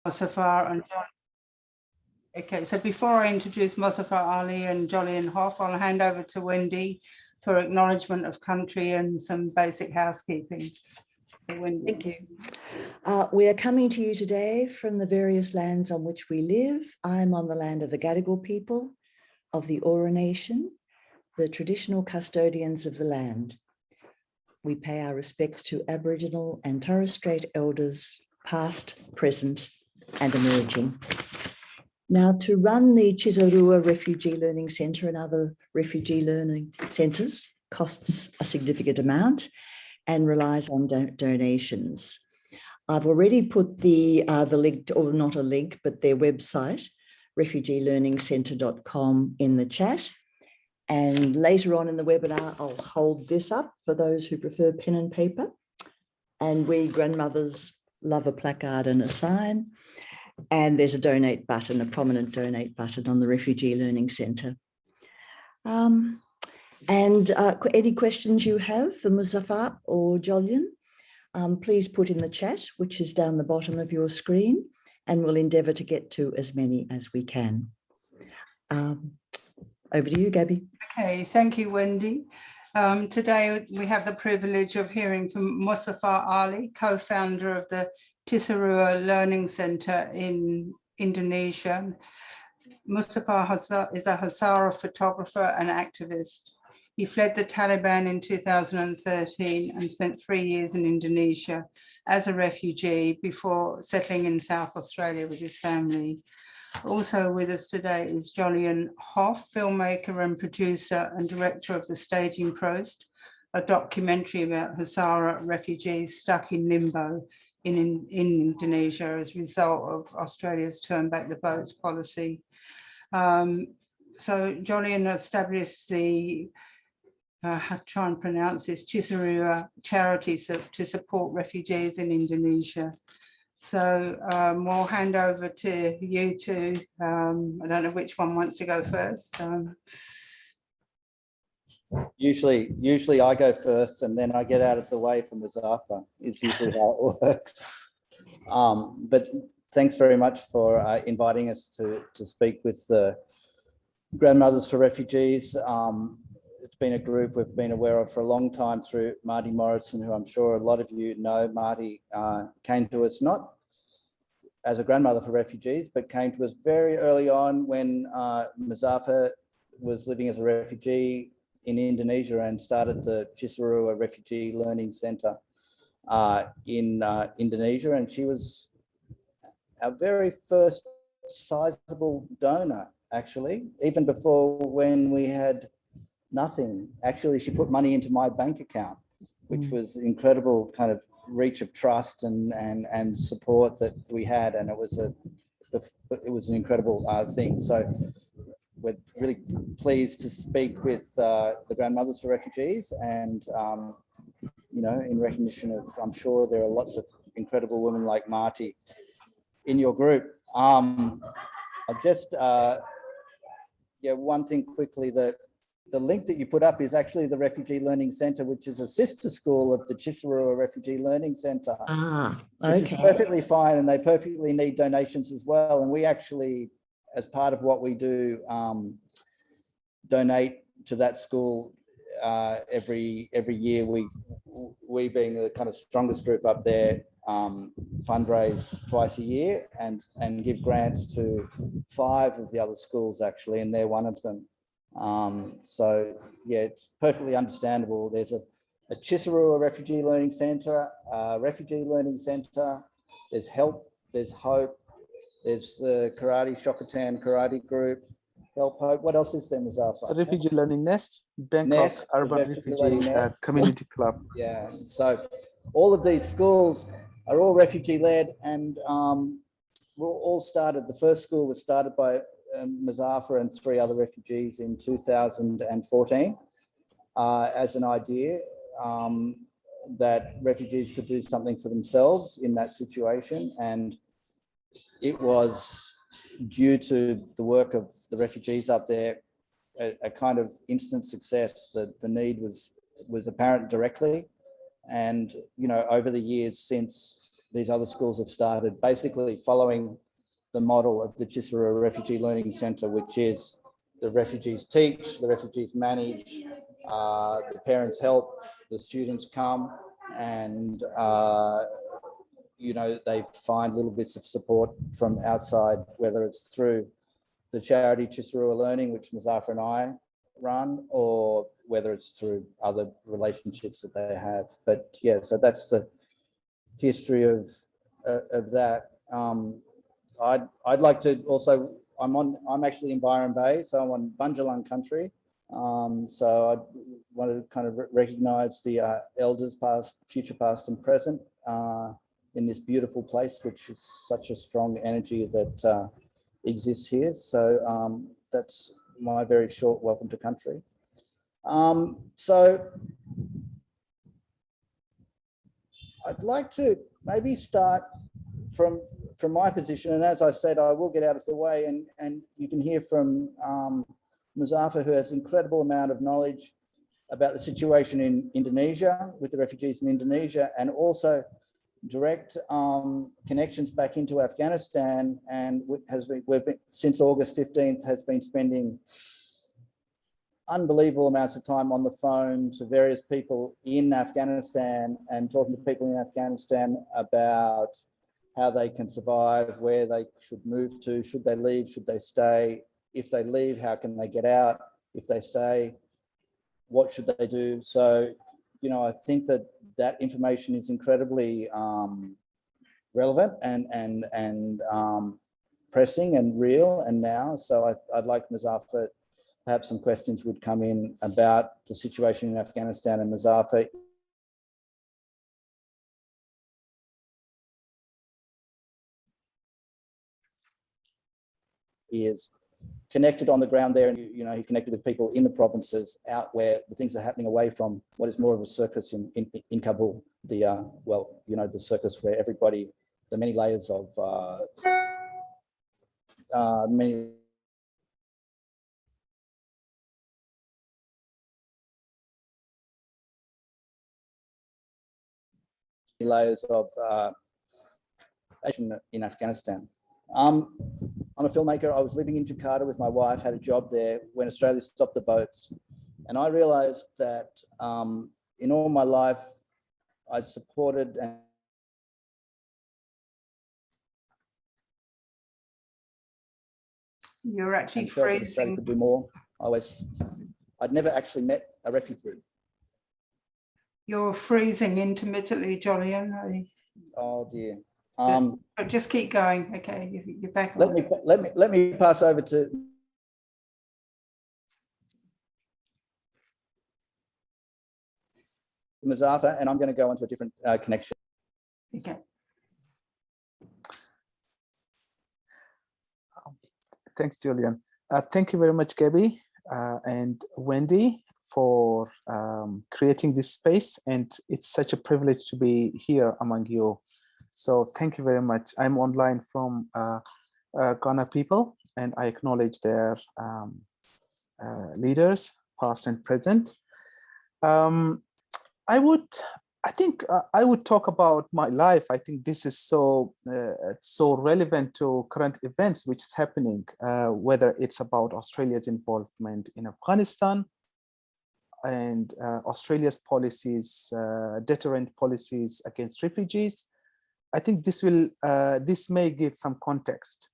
Muzafar and Jolyon. Okay, so before I introduce Muzafar Ali and Jolyon Hoff, I'll hand over to Wendy for acknowledgement of country and some basic housekeeping. So Wendy. Thank you. We are coming to you today from the various lands on which we live. I'm on the land of the Gadigal people of the Eora Nation, the traditional custodians of the land. We pay our respects to Aboriginal and Torres Strait elders, past, present, and emerging. Now, to run the Cisarua Refugee Learning Centre and other refugee learning centres costs a significant amount and relies on donations. I've already put the link, or not a link, but their website, refugeelearningcentre.com, in the chat. And later on in the webinar, I'll hold this up for those who prefer pen and paper. And we grandmothers love a placard and a sign. And there's a donate button, a prominent donate button on the Refugee Learning Centre. Any questions you have for Muzafar or Jolyon, please put in the chat, which is down the bottom of your screen, and we'll endeavour to get to as many as we can. Over to you, Gabby. Okay, thank you, Wendy. Today we have the privilege of hearing from Muzafar Ali, co-founder of the Cisarua Learning Centre in Indonesia. Muzafar is a Hazara photographer and activist. He fled the Taliban in 2013 and spent 3 years in Indonesia as a refugee before settling in South Australia with his family. Also with us today is Jolyon Hoff, filmmaker and producer and director of The Staging Post, a documentary about Hazara refugees stuck in limbo in Indonesia as a result of Australia's turn back the boats policy. So Jolyon established the try and pronounce this, Cisarua charity to support refugees in Indonesia. So we'll hand over to you two. I don't know which one wants to go first. Usually I go first and then I get out of the way for Muzafar. It's usually how it works. But thanks very much for inviting us to speak with the Grandmothers for Refugees. It's been a group we've been aware of for a long time through Marty Morrison, who I'm sure a lot of you know. Marty came to us not as a grandmother for refugees, but came to us very early on when Muzafar was living as a refugee in Indonesia and started the Cisarua Refugee Learning Centre in Indonesia. And she was our very first sizable donor, actually, even before when we had nothing. Actually, she put money into my bank account, which was incredible kind of reach of trust and support that we had, and it was an incredible thing. So we're really pleased to speak with the Grandmothers for Refugees, and you know, in recognition of, I'm sure there are lots of incredible women like Marty in your group. I'll just one thing quickly, that the link that you put up is actually the Refugee Learning Centre, which is a sister school of the Cisarua Refugee Learning Centre. Which is perfectly fine, and they perfectly need donations as well. And we actually, as part of what we do, donate to that school every year. We being the kind of strongest group up there, fundraise twice a year and give grants to 5 of the other schools actually, and they're one of them. So yeah, it's perfectly understandable. There's a Cisarua Refugee Learning Centre, Refugee Learning Centre, there's Help, there's Hope, there's the Shokatan Karate Group, Help, Hope. What else is there, Muzafar? Refugee Learning Nest, Bangkok Urban Refugee Community Club. Yeah, so all of these schools are all refugee led, and we're all started, the first school was started by Muzafar and 3 other refugees in 2014 as an idea that refugees could do something for themselves in that situation. And it was due to the work of the refugees up there, a kind of instant success. That the need was apparent directly. And, you know, over the years since these other schools have started, basically following the model of the Cisarua Refugee Learning Centre, which is the refugees teach, the refugees manage, the parents help, the students come, and you know, they find little bits of support from outside, whether it's through the charity Cisarua Learning, which Muzafar and I run, or whether it's through other relationships that they have. But yeah, so that's the history of that. I'd like to also, I'm actually in Byron Bay, so I'm on Bundjalung country. So I want to kind of recognise the elders past, future, past and present in this beautiful place, which is such a strong energy that exists here. So that's my very short welcome to country. So I'd like to maybe start from my position, and as I said, I will get out of the way, and you can hear from Muzafar, who has incredible amount of knowledge about the situation in Indonesia, with the refugees in Indonesia, and also direct connections back into Afghanistan, and we've been since August 15th has been spending unbelievable amounts of time on the phone to various people in Afghanistan and talking to people in Afghanistan about how they can survive, where they should move to, should they leave, should they stay? If they leave, how can they get out? If they stay, what should they do? So, you know, I think that that information is incredibly relevant and pressing and real and now. So I'd like Muzafar, perhaps some questions would come in about the situation in Afghanistan, and Muzafar is connected on the ground there, and you know, he's connected with people in the provinces out where the things are happening, away from what is more of a circus in Kabul, the well, you know, the circus where everybody, the many layers of many layers of in Afghanistan. I'm a filmmaker. I was living in Jakarta with my wife, had a job there when Australia stopped the boats. And I realized that in all my life, I supported and You're actually felt that Australia freezing. could do more. I'd never actually met a refugee. You're freezing intermittently, Jolyon. Oh dear. But just keep going. Okay, you're back. Let me pass over to Muzafar, and I'm going to go into a different connection. Okay. Thanks, Jolyon. Thank you very much, Gabby and Wendy, for creating this space. And it's such a privilege to be here among you. So thank you very much. I'm online from Ghana people, and I acknowledge their leaders, past and present. I would talk about my life. I think this is so relevant to current events which is happening, whether it's about Australia's involvement in Afghanistan and Australia's policies, deterrent policies against refugees. I think this may give some context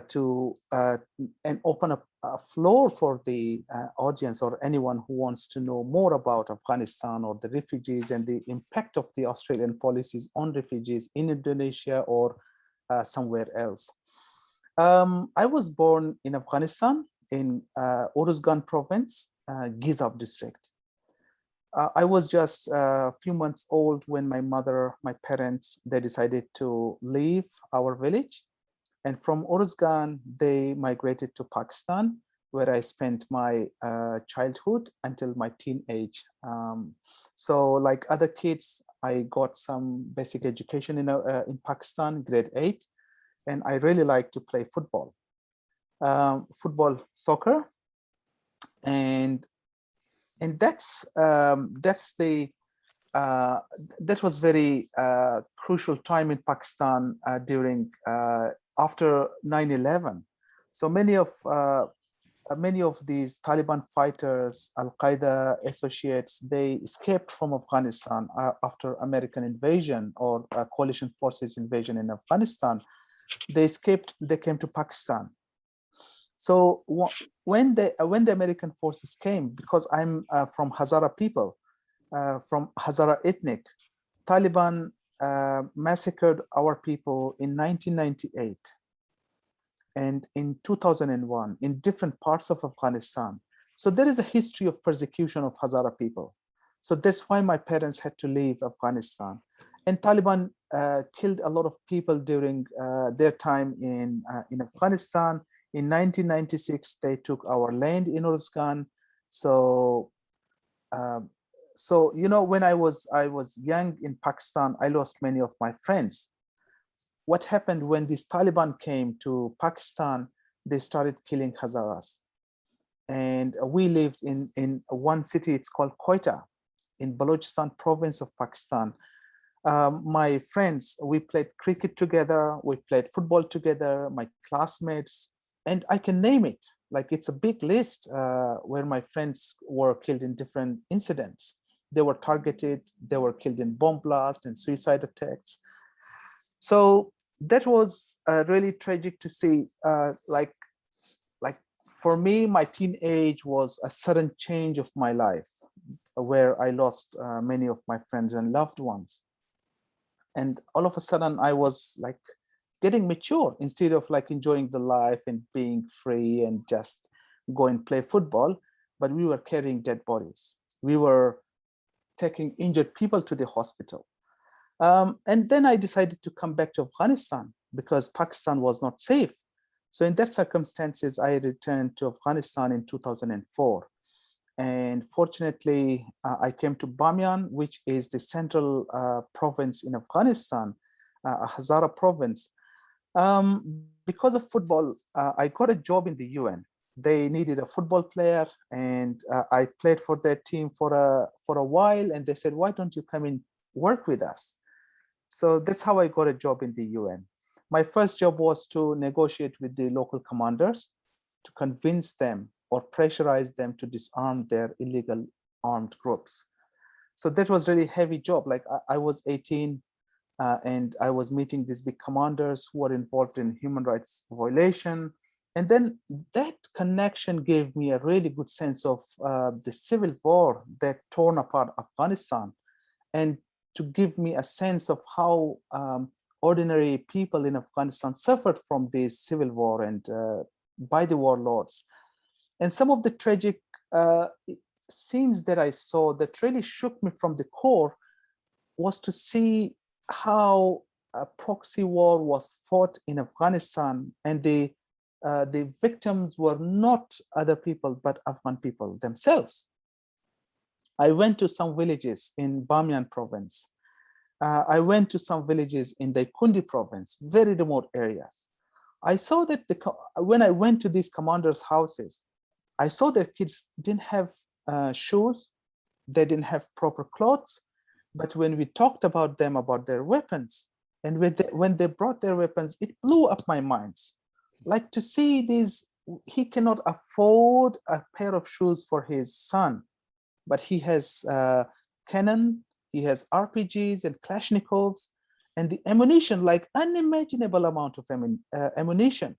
to and open up a floor for the audience or anyone who wants to know more about Afghanistan or the refugees and the impact of the Australian policies on refugees in Indonesia or somewhere else. I was born in Afghanistan in Uruzgan province, Gizab district. I was just a few months old when my parents, they decided to leave our village. And from Uruzgan, they migrated to Pakistan, where I spent my childhood until my teenage. So like other kids, I got some basic education in Pakistan, grade 8. And I really like to play football, soccer. And that's the that was very crucial time in Pakistan during after 9/11. So many of these Taliban fighters, Al-Qaeda associates, they escaped from Afghanistan after American invasion or coalition forces invasion in Afghanistan. They escaped, they came to Pakistan. So when the American forces came, because I'm from Hazara people, from Hazara ethnic, Taliban massacred our people in 1998 and in 2001 in different parts of Afghanistan. So there is a history of persecution of Hazara people. So that's why my parents had to leave Afghanistan. And Taliban killed a lot of people during their time in Afghanistan. In 1996, they took our land in Uruzgan. So you know, when I was young in Pakistan, I lost many of my friends. What happened when these Taliban came to Pakistan, they started killing Hazaras. And we lived in one city, it's called Quetta, in Balochistan province of Pakistan. My friends, we played cricket together, we played football together, my classmates, and I can name it. Like, it's a big list where my friends were killed in different incidents. They were targeted, they were killed in bomb blasts and suicide attacks. So that was really tragic to see. Like for me, my teenage was a sudden change of my life, where I lost many of my friends and loved ones. And all of a sudden I was like getting mature. Instead of like enjoying the life and being free and just go and play football, but we were carrying dead bodies. We were taking injured people to the hospital. And then I decided to come back to Afghanistan because Pakistan was not safe. So in that circumstances, I returned to Afghanistan in 2004. And fortunately, I came to Bamiyan, which is the central province in Afghanistan, Hazara province. Because of football, I got a job in the UN. They needed a football player, and I played for their team for a while. And they said, "Why don't you come and work with us?" So that's how I got a job in the UN. My first job was to negotiate with the local commanders to convince them or pressurize them to disarm their illegal armed groups. So that was really heavy job. Like I was 18 and I was meeting these big commanders who were involved in human rights violation. And then that connection gave me a really good sense of the civil war that torn apart Afghanistan, and to give me a sense of how ordinary people in Afghanistan suffered from this civil war and by the warlords. And some of the tragic scenes that I saw that really shook me from the core was to see how a proxy war was fought in Afghanistan, and the victims were not other people but Afghan people themselves. I went to some villages in Bamiyan province. I went to some villages in the Kundi province, very remote areas. I saw that when I went to these commanders' houses, I saw their kids didn't have shoes, they didn't have proper clothes. But when we talked about them, about their weapons, and when they brought their weapons, it blew up my minds. Like to see these, he cannot afford a pair of shoes for his son, but he has cannon, he has RPGs and Kalashnikovs, and the ammunition, like unimaginable amount of ammunition.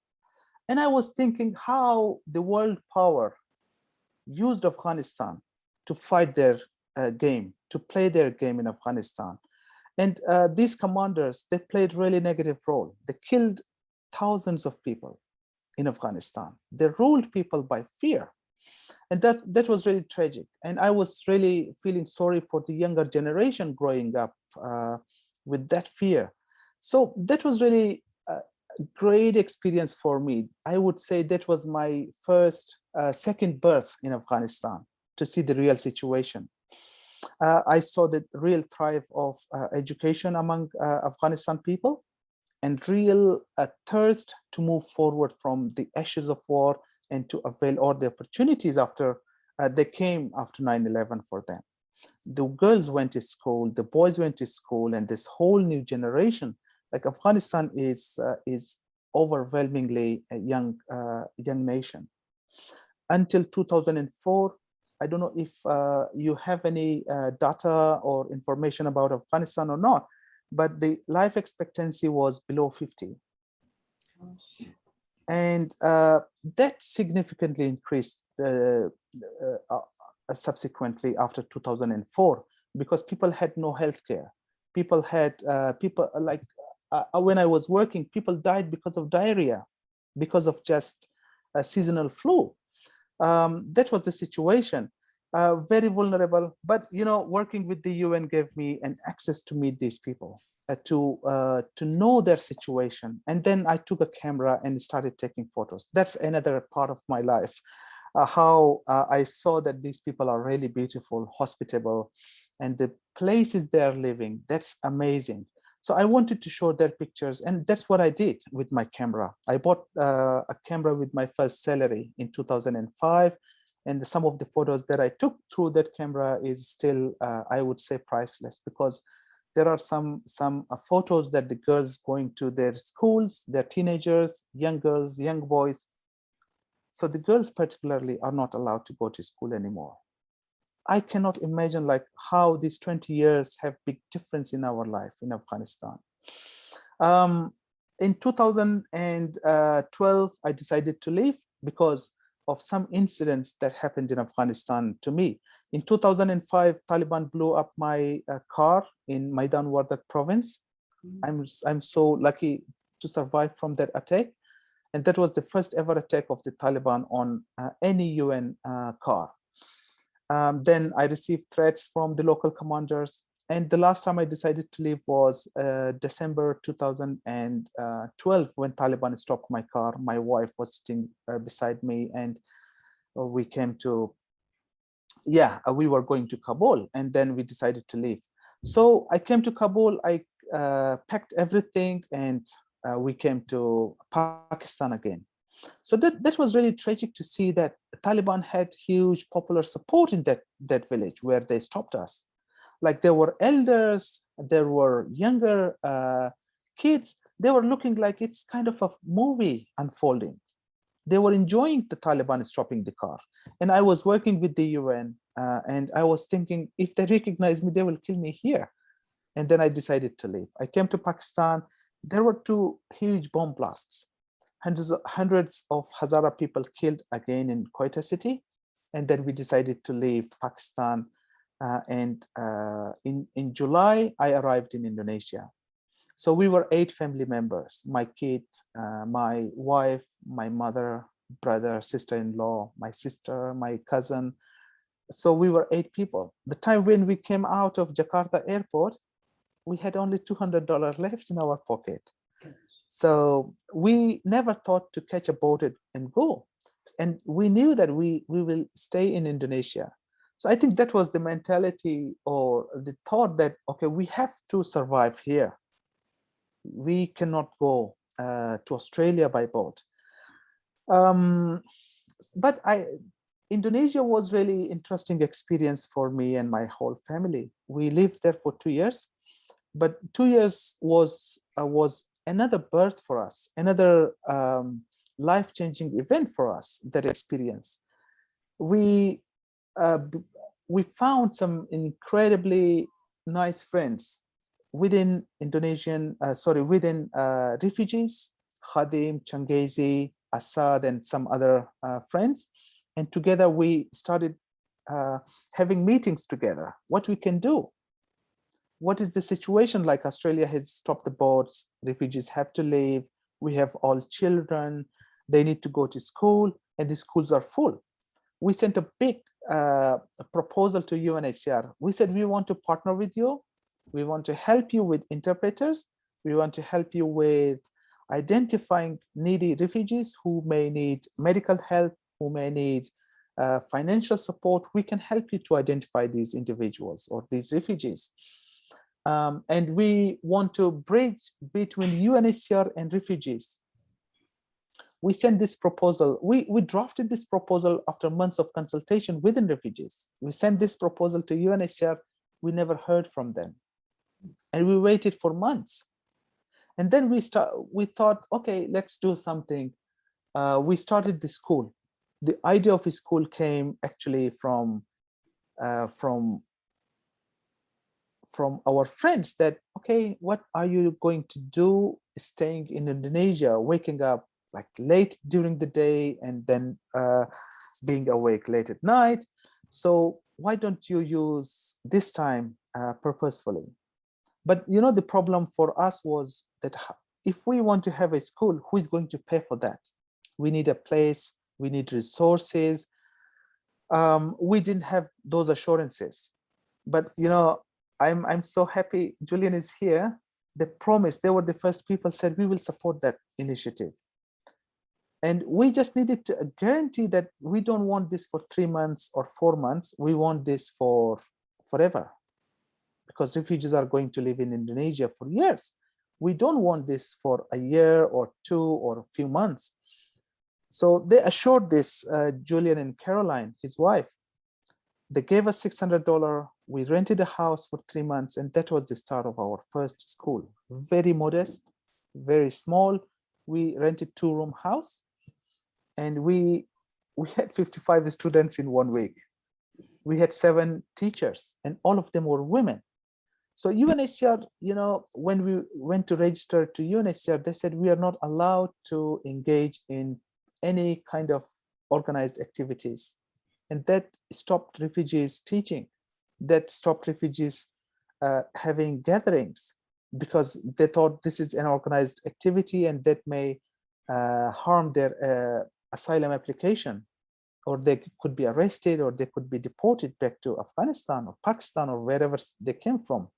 And I was thinking how the world power used Afghanistan to fight their game, to play their game in Afghanistan. And these commanders, they played really negative role. They killed thousands of people in Afghanistan. They ruled people by fear. And that was really tragic. And I was really feeling sorry for the younger generation growing up with that fear. So that was really a great experience for me. I would say that was my second birth in Afghanistan, to see the real situation. I saw the real thrive of education among Afghanistan people, and real thirst to move forward from the ashes of war and to avail all the opportunities after they came after 9/11 for them. The girls went to school, the boys went to school, and this whole new generation. Like Afghanistan is overwhelmingly a young nation. Until 2004, I don't know if you have any data or information about Afghanistan or not, but the life expectancy was below 50. And that significantly increased subsequently after 2004, because people had no health care. People had, when I was working, people died because of diarrhea, because of just a seasonal flu. That was the situation. Very vulnerable, but working with the UN gave me an access to meet these people, to know their situation. And then I took a camera and started taking photos. That's another part of my life, how I saw that these people are really beautiful, hospitable, and the places they're living, that's amazing. So I wanted to show their pictures, and that's what I did with my camera. I bought a camera with my first salary in 2005, and some of the photos that I took through that camera is still, I would say, priceless, because there are some photos that the girls going to their schools, they're teenagers, young girls, young boys. So the girls particularly are not allowed to go to school anymore. I cannot imagine like how these 20 years have big difference in our life in Afghanistan. In 2012, I decided to leave because of some incidents that happened in Afghanistan to me. In 2005, Taliban blew up my car in Maidan Wardak province. I'm so lucky to survive from that attack. And that was the first ever attack of the Taliban on any UN car. Then I received threats from the local commanders. And the last time I decided to leave was December 2012, when Taliban stopped my car. My wife was sitting beside me, and we came to, we were going to Kabul, and then we decided to leave. So I came to Kabul, I packed everything, and we came to Pakistan again. So that was really tragic to see that the Taliban had huge popular support in that village where they stopped us. Like there were elders, there were younger kids. They were looking like it's kind of a movie unfolding. They were enjoying the Taliban stopping the car. And I was working with the UN, and I was thinking, if they recognize me, they will kill me here. And then I decided to leave. I came to Pakistan. There were 2 huge bomb blasts. Hundreds of Hazara people killed again in Quetta city. And then we decided to leave Pakistan. And in July, I arrived in Indonesia. So we were 8 family members, my kid, my wife, my mother, brother, sister-in-law, my sister, my cousin. So we were 8 people. The time when we came out of Jakarta airport, we had only $200 left in our pocket. So we never thought to catch a boat and go. And we knew that we will stay in Indonesia. So I think that was the mentality or the thought that, okay, we have to survive here. We cannot go to Australia by boat. But Indonesia was really interesting experience for me and my whole family. We lived there for 2 years, but 2 years was another birth for us, another life-changing event for us, that experience. We found some incredibly nice friends within within refugees, Khadim, Changezi, Assad, and some other friends. And together we started having meetings together. What we can do? What is the situation like? Australia has stopped the boats, refugees have to leave, we have all children, they need to go to school, and the schools are full. We sent a big proposal to UNHCR. We said, we want to partner with you. We want to help you with interpreters. We want to help you with identifying needy refugees who may need medical help, who may need financial support. We can help you to identify these individuals or these refugees. And we want to bridge between UNHCR and refugees. We sent this proposal. We drafted this proposal after months of consultation within refugees. We sent this proposal to UNHCR We never heard from them. And we waited for months. And then we thought, okay, let's do something. We started the school. The idea of a school came actually from our friends, that, okay, what are you going to do staying in Indonesia, waking up like late during the day and then being awake late at night? So why don't you use this time purposefully? But you know, the problem for us was that if we want to have a school, who is going to pay for that? We need a place, we need resources. We didn't have those assurances. But you know, I'm so happy Jolyon is here. They promised, they were the first people said, we will support that initiative. And we just needed to guarantee that we don't want this for 3 months or 4 months. We want this for forever, because refugees are going to live in Indonesia for years. We don't want this for a year or 2 or a few months. So they assured this, Jolyon and Caroline, his wife. They gave us $600. We rented a house for 3 months, and that was the start of our first school. Very modest, very small. We rented 2-room house, and we had 55 students in 1 week. We had 7 teachers, and all of them were women. So UNHCR, you know, when we went to register to UNHCR, they said we are not allowed to engage in any kind of organized activities. And that stopped refugees teaching, that stopped refugees having gatherings, because they thought this is an organized activity and that may harm their asylum application, or they could be arrested, or they could be deported back to Afghanistan or Pakistan or wherever they came from.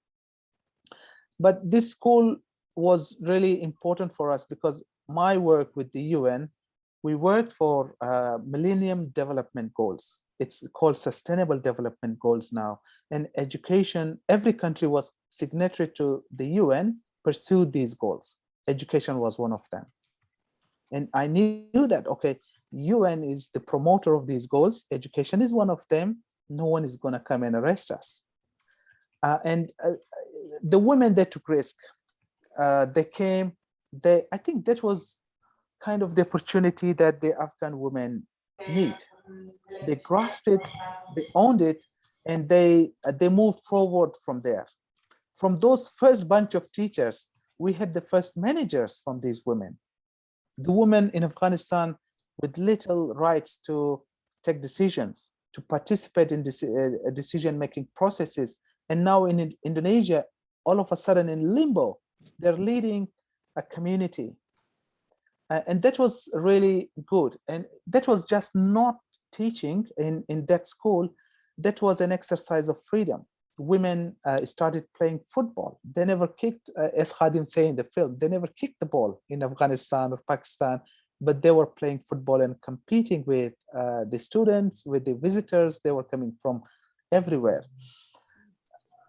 But this school was really important for us, because my work with the UN, we worked for Millennium Development Goals. It's called Sustainable Development Goals now. And education, every country was signatory to the UN, pursued these goals. Education was one of them. And I knew that, okay, UN is the promoter of these goals. Education is one of them. No one is going to come and arrest us. The women that took risk, they came, I think that was kind of the opportunity that the Afghan women need. They grasped it, they owned it, and they moved forward from there. From those first bunch of teachers, we had the first managers from these women. The women in Afghanistan with little rights to take decisions, to participate in decision-making processes. And now in Indonesia, all of a sudden in limbo, they're leading a community. And that was really good. And that was just not teaching in that school. That was an exercise of freedom. Women started playing football. They never kicked, as Khadim say in the film, they never kicked the ball in Afghanistan or Pakistan, but they were playing football and competing with the students, with the visitors. They were coming from everywhere.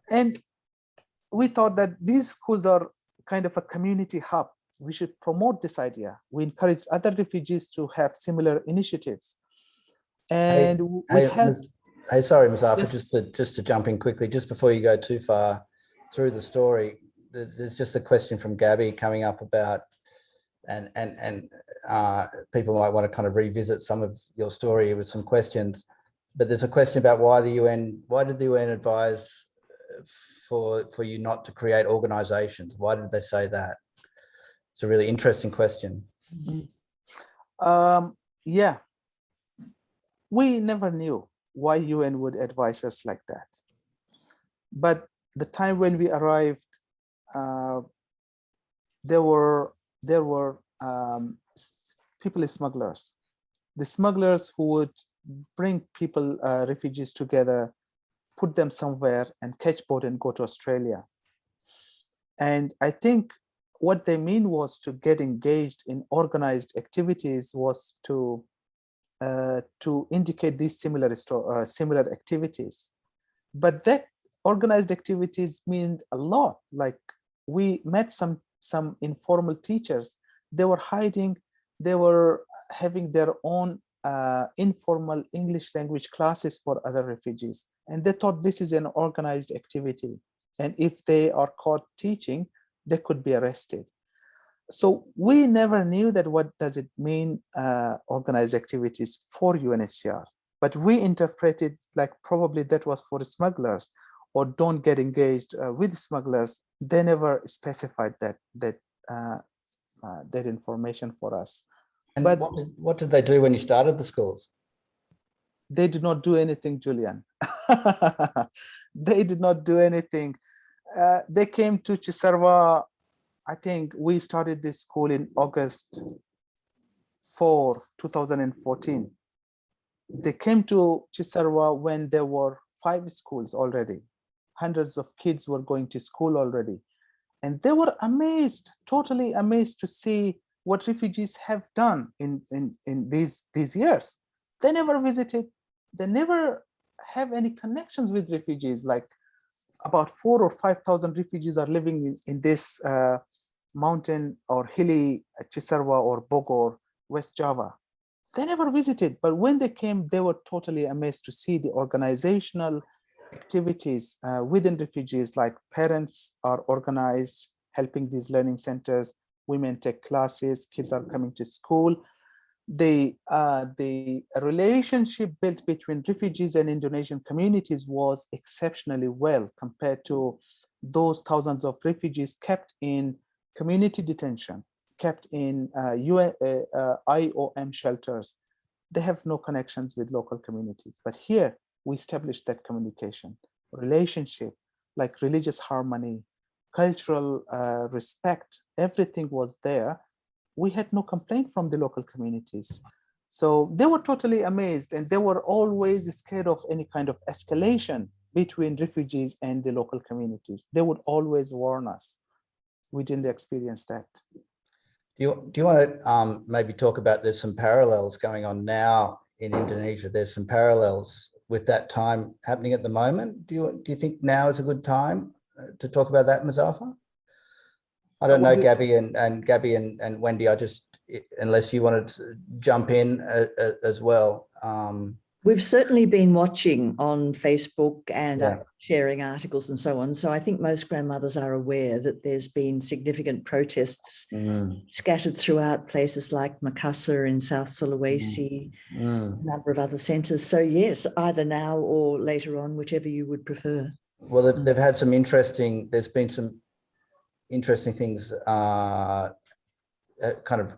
And we thought that these schools are kind of a community hub. We should promote this idea. We encourage other refugees to have similar initiatives. And sorry, Muzafar, yes. just to jump in quickly, just before you go too far through the story, there's just a question from Gabby coming up about, and people might want to kind of revisit some of your story with some questions, but there's a question about why did the UN advise for you not to create organizations? Why did they say that? It's a really interesting question. Yeah, we never knew why UN would advise us like that. But the time when we arrived, there were people smugglers. The smugglers who would bring people, refugees together, put them somewhere and catch boat and go to Australia. And I think what they mean was to get engaged in organized activities was to indicate these similar activities. But that organized activities mean a lot. Like we met some informal teachers. They were hiding. They were having their own informal English language classes for other refugees. And they thought this is an organized activity. And if they are caught teaching, they could be arrested. So we never knew that what does it mean, organized activities for UNHCR. But we interpreted like probably that was for smugglers, or don't get engaged with smugglers. They never specified that information for us. And But what did they do when you started the schools? they did not do anything, Julian. They did not do anything. They came to Cisarua. I think we started this school in August 4, 2014. They came to Cisarua when there were 5 schools already. Hundreds of kids were going to school already. And they were amazed, totally amazed to see what refugees have done in these years. They never visited, they never have any connections with refugees. Like about 4,000 or 5,000 refugees are living in this mountain or hilly Cisarua or Bogor, West Java. They never visited, but when they came, they were totally amazed to see the organizational activities within refugees, like parents are organized, helping these learning centers, women take classes, kids are coming to school. The relationship built between refugees and Indonesian communities was exceptionally well compared to those thousands of refugees kept in community detention, kept in IOM shelters. They have no connections with local communities. But here we established that communication, relationship, like religious harmony, cultural respect, everything was there. We had no complaint from the local communities. So they were totally amazed, and they were always scared of any kind of escalation between refugees and the local communities. They would always warn us. We didn't experience that. Do you want to maybe talk about, there's some parallels going on now in Indonesia. There's some parallels with that time happening at the moment. Do you think now is a good time to talk about that, Muzafar? I don't know, Gabby and Wendy. I just, unless you wanted to jump in as well. We've certainly been watching on Facebook and Yeah. sharing articles and so on. So I think most grandmothers are aware that there's been significant protests scattered throughout places like Makassar in South Sulawesi, a number of other centres. So yes, either now or later on, whichever you would prefer. Well, they've had some interesting, there's been some interesting things, kind of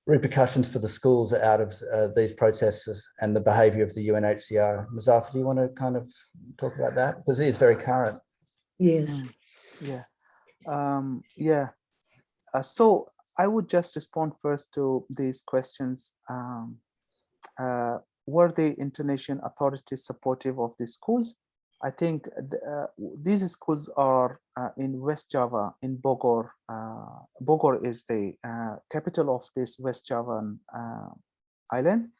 repercussions for the schools out of these protests and the behaviour of the UNHCR. Muzafar, do you want to kind of talk about that? Because it is very current. Yes. So I would just respond first to these questions. Were the Indonesian authorities supportive of these schools? I think these schools are in West Java, in Bogor. Bogor is the capital of this West Javan island.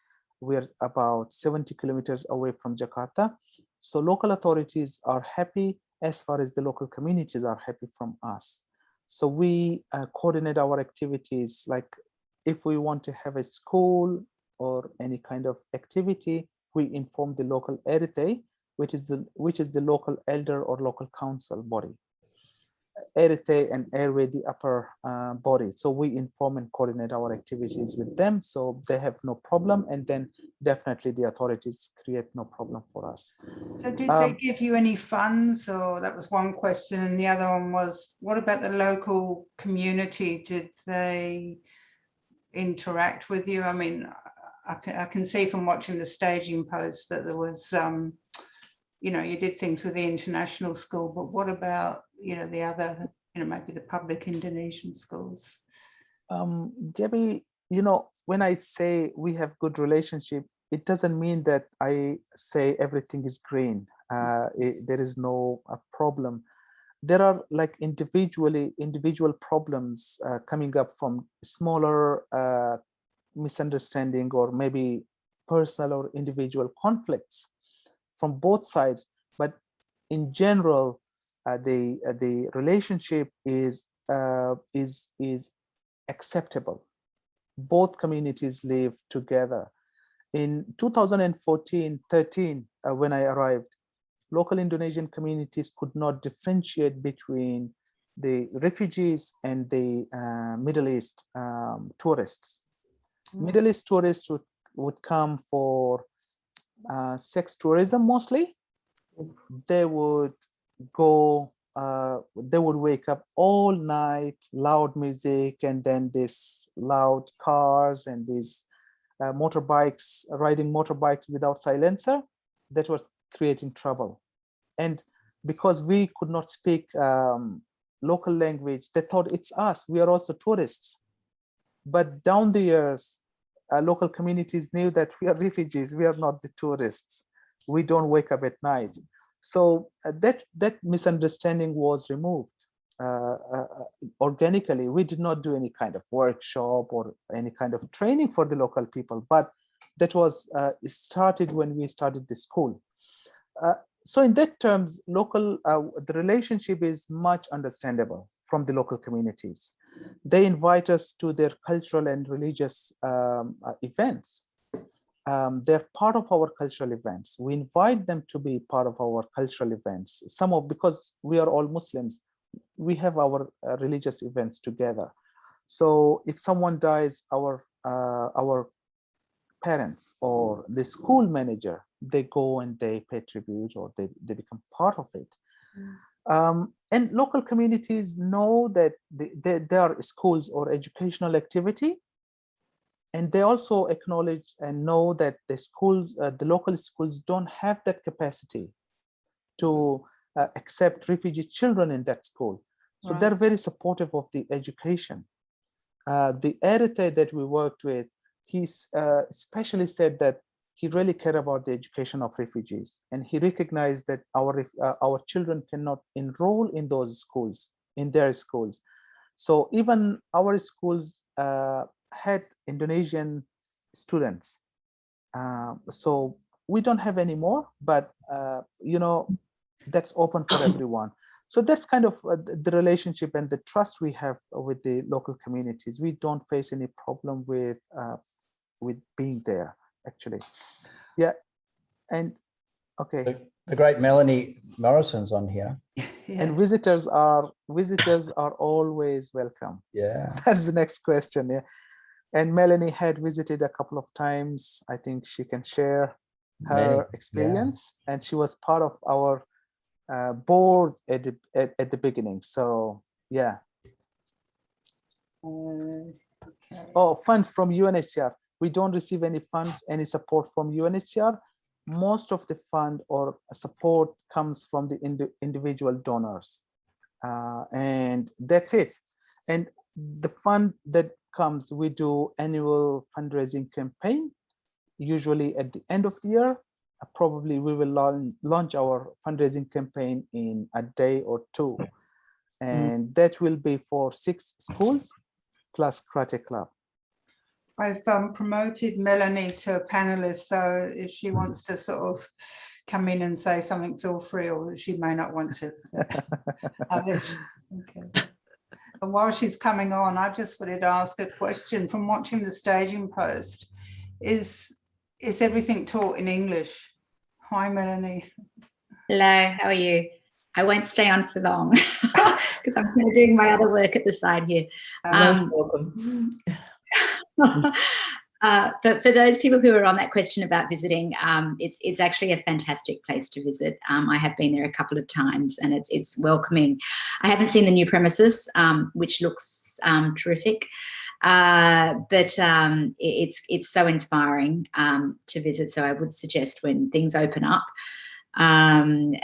We're about 70 kilometers away from Jakarta. So local authorities are happy as far as the local communities are happy from us. So we coordinate our activities, like if we want to have a school or any kind of activity, we inform the local RT, which is the local elder or local council body. RT and Airway, the upper body. So we inform and coordinate our activities with them, so they have no problem, and then definitely the authorities create no problem for us. So did they give you any funds? Or that was one question, and the other one was, what about the local community? Did they interact with you? I mean, I can see from watching the staging post that there was you know, you did things with the international school, but what about, you know, the other, you know, maybe the public Indonesian schools? Gabby, you know, when I say we have good relationship, it doesn't mean that I say everything is green. There is no problem. There are like individual problems coming up from smaller misunderstanding or maybe personal or individual conflicts from both sides, but in general, the relationship is acceptable. both communities live together. In 2014-13, when I arrived, local Indonesian communities could not differentiate between the refugees and the Middle East tourists. Middle East tourists would come for sex tourism mostly. They would go, they would wake up all night, loud music, and then this loud cars and these motorbikes, riding motorbikes without silencer, that was creating trouble. And because we could not speak local language, they thought it's us, we are also tourists. But down the years, local communities knew that we are refugees, we are not the tourists. We don't wake up at night. So that misunderstanding was removed organically. We did not do any kind of workshop or any kind of training for the local people, but that was started when we started the school. So in that terms, local, the relationship is much understandable from the local communities. They invite us to their cultural and religious events. They're part of our cultural events. We invite them to be part of our cultural events. Because we are all Muslims, we have our religious events together. So if someone dies, our parents or the school manager, they go and they pay tribute, or they become part of it. And local communities know that there are schools or educational activity, and they also acknowledge and know that the schools, the local schools don't have that capacity to accept refugee children in that school. So they're very supportive of the education. The editor that we worked with, he especially said that he really cared about the education of refugees, and he recognized that our children cannot enroll in those schools, in their schools. So even our schools had Indonesian students. So we don't have any more, but you know, that's open for everyone. So that's kind of the relationship and the trust we have with the local communities. We don't face any problem with being there, actually. Yeah, and okay. The great Melanie Morrison's on here. Yeah. And visitors are always welcome. Yeah. That's the next question. Yeah. And Melanie had visited a couple of times. I think she can share her experience, and she was part of our board at the beginning. So yeah. Okay. Oh, funds from UNHCR. We don't receive any funds, any support from UNHCR. Most of the fund or support comes from the individual donors, and that's it. And the fund that comes, we do annual fundraising campaign, usually at the end of the year. Probably we will launch our fundraising campaign in a day or two, and that will be for 6 schools plus karate club. I've promoted Melanie to a panelist, so if she wants to sort of come in and say something, feel free, or she may not want to. Okay. And while she's coming on, I just wanted to ask a question. From watching the staging post, is everything taught in English? Hi, Melanie. Hello, how are you? I won't stay on for long because I'm kind of doing my other work at the side here. Welcome. But for those people who are on that question about visiting, it's actually a fantastic place to visit. I have been there a couple of times, and it's welcoming. I haven't seen the new premises, which looks terrific, but it's so inspiring to visit. So I would suggest when things open up, you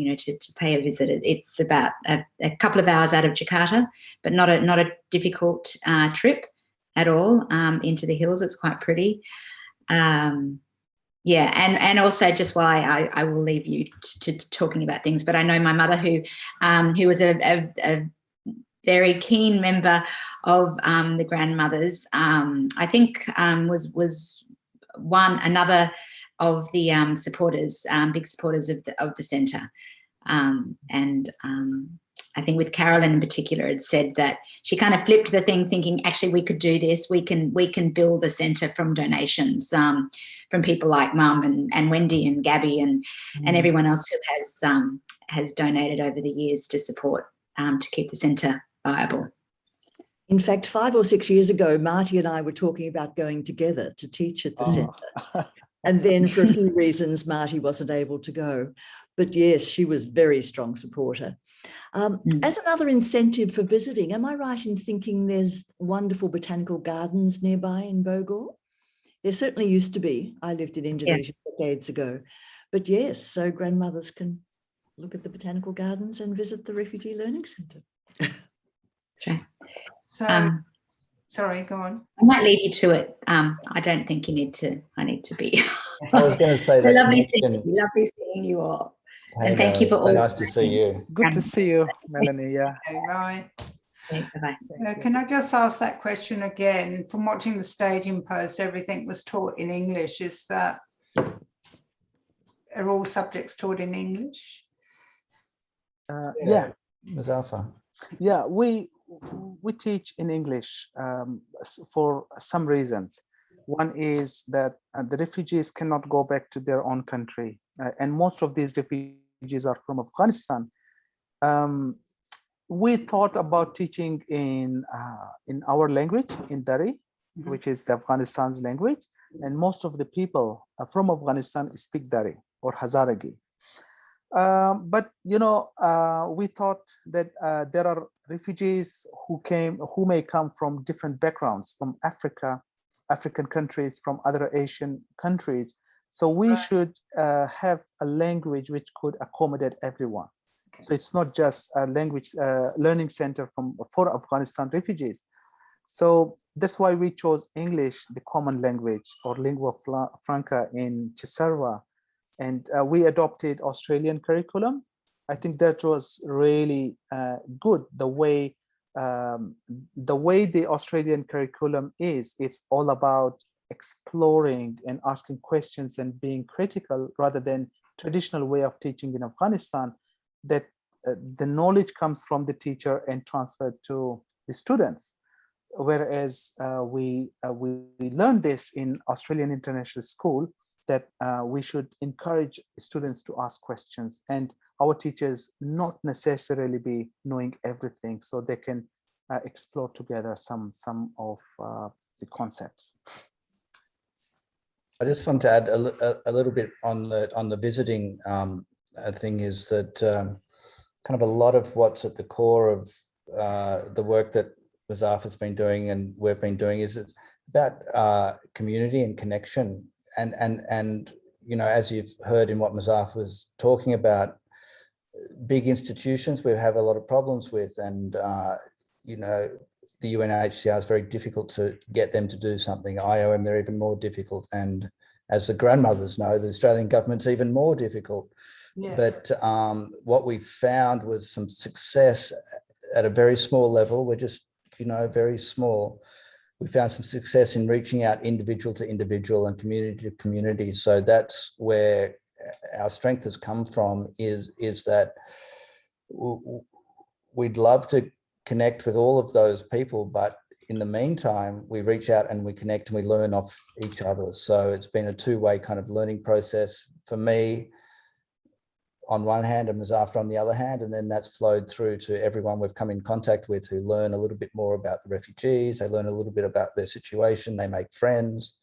know, to pay a visit. It's about a couple of hours out of Jakarta, but not a difficult trip at all, into the hills. It's quite pretty. Yeah, and also just while I will leave you to talking about things, but I know my mother who was a very keen member of the grandmothers, I think was another of the supporters, big supporters of the centre, and I think with Carolyn in particular, had said that she kind of flipped the thing, thinking actually we could do this. We can build a centre from donations from people like Mum and Wendy and Gabby and everyone else who has donated over the years to support to keep the centre viable. In fact, 5 or 6 years ago, Marty and I were talking about going together to teach at the centre. And then for a few reasons, Marty wasn't able to go. But yes, she was a very strong supporter. As another incentive for visiting, am I right in thinking there's wonderful botanical gardens nearby in Bogor? There certainly used to be. I lived in Indonesia decades ago. But yes, so grandmothers can look at the botanical gardens and visit the Refugee Learning Centre. That's right. So, sorry, go on. I might leave you to it. I don't think you need to. I need to be. I was going to say that. Lovely seeing you all. Hey, and thank you for so all. nice to see you. Good to see you, Melanie. Yeah. Okay, right. Okay, bye-bye. Can I just ask that question again? From watching the staging post, everything was taught in English. Are all subjects taught in English? Yeah. Muzafar. Yeah, we teach in English for some reasons. One is that the refugees cannot go back to their own country, and most of these refugees are from Afghanistan. We thought about teaching in our language, in Dari, which is the Afghanistan's language, and most of the people from Afghanistan speak Dari or Hazaragi. But we thought that there are refugees who may come from different backgrounds, from African countries, from other Asian countries. So we should have a language which could accommodate everyone. So it's not just a language learning center for Afghanistan refugees. So that's why we chose English, the common language, or lingua franca in Cisarua. And we adopted Australian curriculum. I think that was really good. The way the Australian curriculum is, it's all about exploring and asking questions and being critical rather than traditional way of teaching in Afghanistan, that the knowledge comes from the teacher and transferred to the students. Whereas we learned this in Australian International School, that we should encourage students to ask questions, and our teachers not necessarily be knowing everything, so they can explore together some of the concepts. I just want to add a little bit on the visiting thing, is that kind of a lot of what's at the core of the work that Muzafar's been doing and we've been doing is it's about community and connection. And as you've heard in what Muzafar was talking about, big institutions we have a lot of problems with, and the UNHCR is very difficult to get them to do something. IOM, they're even more difficult, and as the grandmothers know, the Australian government's even more difficult. Yeah. But what we found was some success at a very small level. We're just very small. We found some success in reaching out individual to individual and community to community. So that's where our strength has come from, is that we'd love to connect with all of those people, but in the meantime, we reach out and we connect and we learn off each other. So it's been a two-way kind of learning process for me on one hand and Muzafar on the other hand, and then that's flowed through to everyone we've come in contact with, who learn a little bit more about the refugees. They learn a little bit about their situation. They make friends.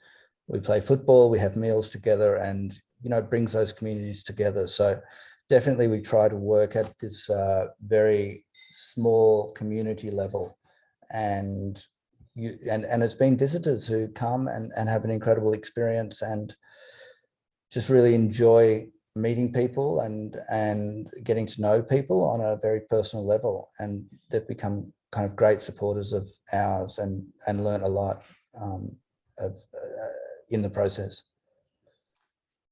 We play football. We have meals together, and it brings those communities together. So definitely we try to work at this very small community level, and it's been visitors who come and have an incredible experience and just really enjoy meeting people and getting to know people on a very personal level, and they've become kind of great supporters of ours and learn a lot in the process.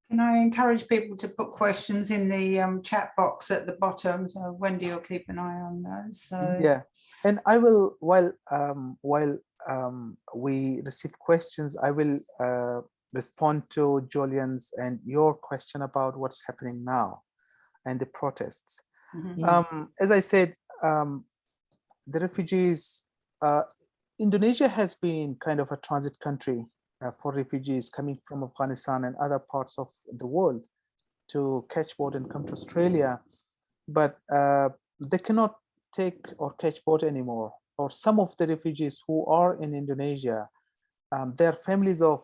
Can I encourage people to put questions in the chat box at the bottom? So Wendy will keep an eye on those. So yeah, and I will, while we receive questions, I will respond to Jolyon's and your question about what's happening now and the protests. Mm-hmm. As I said, the refugees, Indonesia has been kind of a transit country for refugees coming from Afghanistan and other parts of the world to catch boat and come to Australia, but they cannot take or catch boat anymore. Or some of the refugees who are in Indonesia, their families of,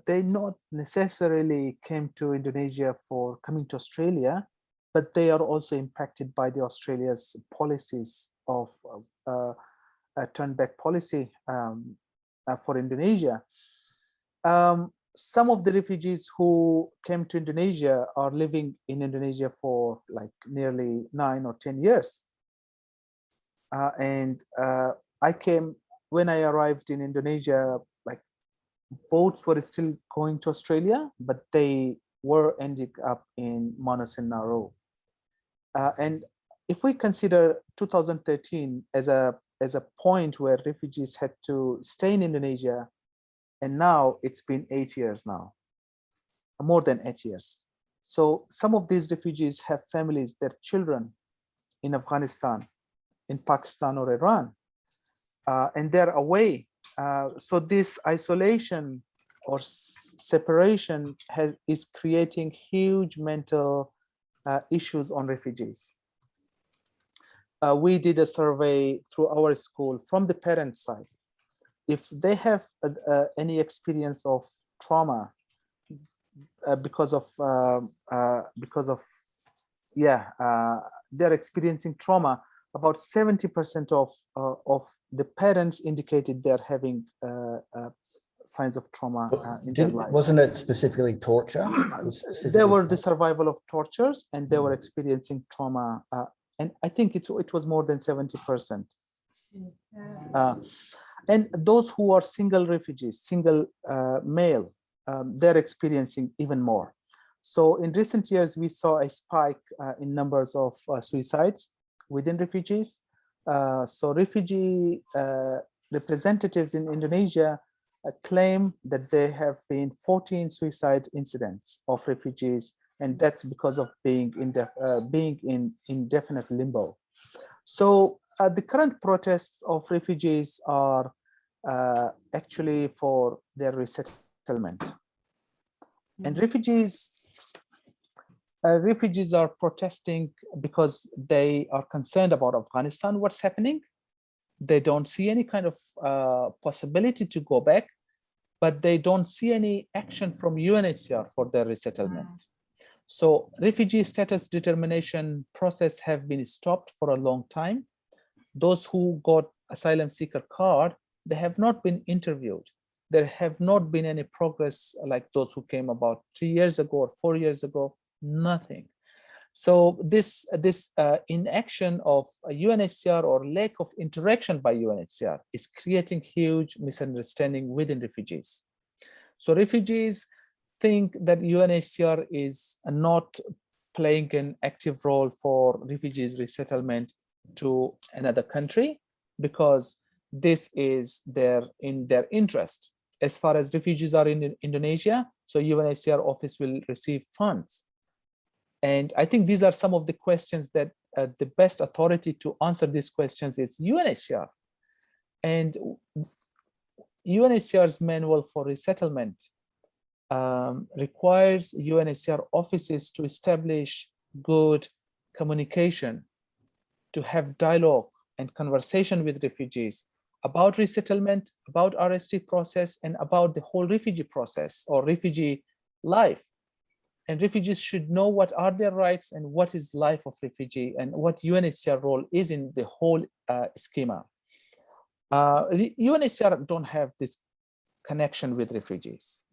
they not necessarily came to Indonesia for coming to Australia, but they are also impacted by the Australia's policies of a turn back policy for Indonesia. Some of the refugees who came to Indonesia are living in Indonesia for like nearly 9 or 10 years. When I arrived in Indonesia, like boats were still going to Australia, but they were ending up in Manus and Naro. And if we consider 2013 as a point where refugees had to stay in Indonesia, and now it's been 8 years now, more than 8 years. So some of these refugees have families, their children in Afghanistan, in Pakistan or Iran, and they're away. So this isolation or separation is creating huge mental issues on refugees. We did a survey through our school from the parents' side. If they have any experience of trauma because of they're experiencing trauma, about 70% of the parents indicated they're having signs of trauma in their life. Wasn't it specifically torture? There were the survival of tortures, and they were experiencing trauma, and I think it was more than 70%. And those who are single refugees, single male, they're experiencing even more. So in recent years, we saw a spike in numbers of suicides within refugees. So refugee representatives in Indonesia claim that there have been 14 suicide incidents of refugees, and that's because of being in indefinite limbo. So the current protests of refugees are actually for their resettlement. And refugees are protesting because they are concerned about Afghanistan, what's happening. They don't see any kind of possibility to go back, but they don't see any action from UNHCR for their resettlement. So refugee status determination process have been stopped for a long time. Those who got asylum seeker card, they have not been interviewed. There have not been any progress like those who came about 3 years ago or 4 years ago, nothing. So this inaction of UNHCR or lack of interaction by UNHCR is creating huge misunderstanding within refugees. So refugees think that UNHCR is not playing an active role for refugees resettlement to another country because this is in their interest. As far as refugees are in Indonesia, so UNHCR office will receive funds. And I think these are some of the questions that the best authority to answer these questions is UNHCR. And UNHCR's manual for resettlement requires UNHCR offices to establish good communication, to have dialogue and conversation with refugees about resettlement, about RST process, and about the whole refugee process or refugee life. And refugees should know what are their rights and what is life of refugee and what UNHCR role is in the whole schema. UNHCR don't have this connection with refugees.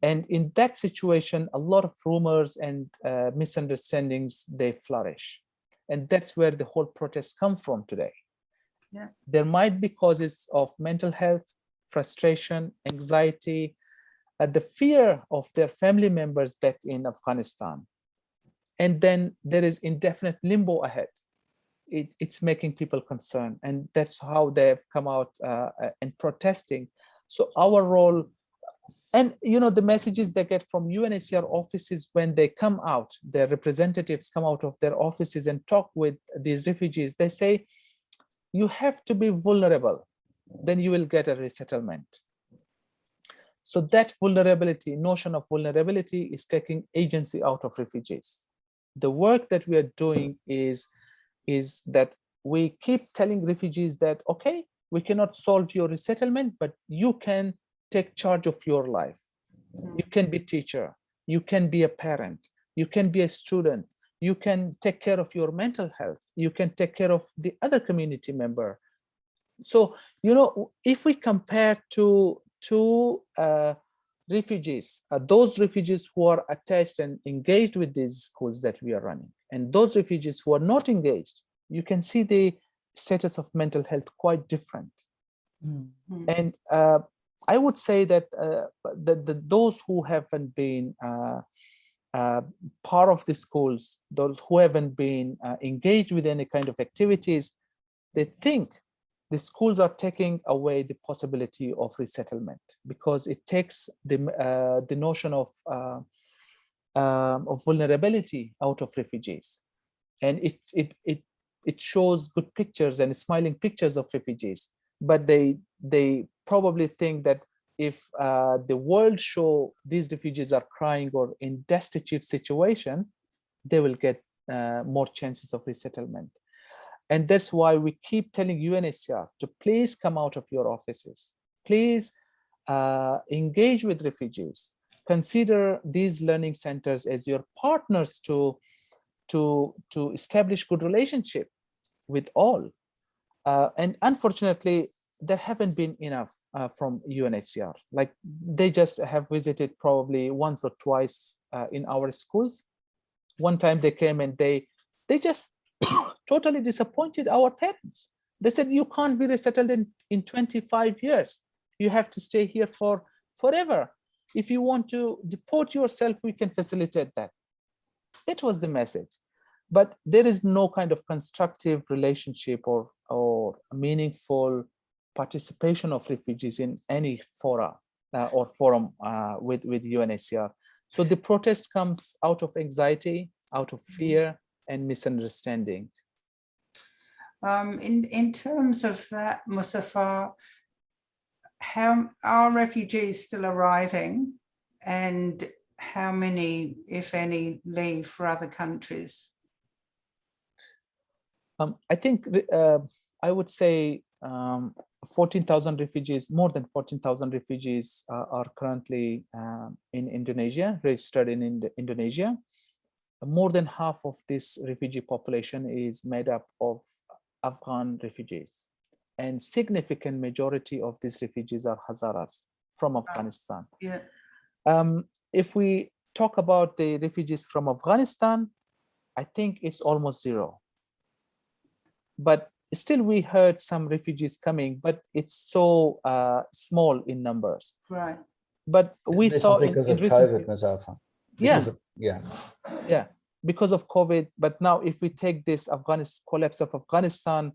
And in that situation, a lot of rumors and misunderstandings, they flourish. And that's where the whole protests come from today. Yeah. There might be causes of mental health, frustration, anxiety, the fear of their family members back in Afghanistan. And then there is indefinite limbo ahead. It's making people concerned. And that's how they've come out and protesting. So our role And you know, the messages they get from UNHCR offices when they come out, their representatives come out of their offices and talk with these refugees, they say, you have to be vulnerable, then you will get a resettlement. So that vulnerability, notion of vulnerability, is taking agency out of refugees. The work that we are doing is that we keep telling refugees that, okay, we cannot solve your resettlement, but you can take charge of your life. You can be a teacher, you can be a parent, you can be a student, you can take care of your mental health, you can take care of the other community member. So, you know, if we compare to refugees, those refugees who are attached and engaged with these schools that we are running, and those refugees who are not engaged, you can see the status of mental health quite different. And I would say that those who haven't been part of the schools, those who haven't been engaged with any kind of activities, they think the schools are taking away the possibility of resettlement, because it takes the notion of vulnerability out of refugees, and it shows good pictures and smiling pictures of refugees, but they probably think that if the world show these refugees are crying or in destitute situation, they will get more chances of resettlement. And that's why we keep telling UNHCR to please come out of your offices, please engage with refugees, consider these learning centers as your partners to establish good relationship with all. And unfortunately, there haven't been enough from UNHCR. Like, they just have visited probably once or twice in our schools. One time they came and they just totally disappointed our parents. They said, you can't be resettled in 25 years. You have to stay here for forever. If you want to deport yourself, we can facilitate that. That was the message. But there is no kind of constructive relationship or meaningful participation of refugees in any fora or forum with UNHCR. So the protest comes out of anxiety, out of fear and misunderstanding. In terms of that, Muzafar, how are refugees still arriving, and how many, if any, leave for other countries? I think I would say 14,000 refugees, more than 14,000 refugees are currently in Indonesia, registered in Indonesia. More than half of this refugee population is made up of Afghan refugees, and significant majority of these refugees are Hazaras from Afghanistan. Yeah. If we talk about the refugees from Afghanistan, I think it's almost zero. But still, we heard some refugees coming, but it's so small in numbers. Right. But we This saw is because of recent COVID, Muzafar. Yeah, because of COVID. But now, if we take this collapse of Afghanistan,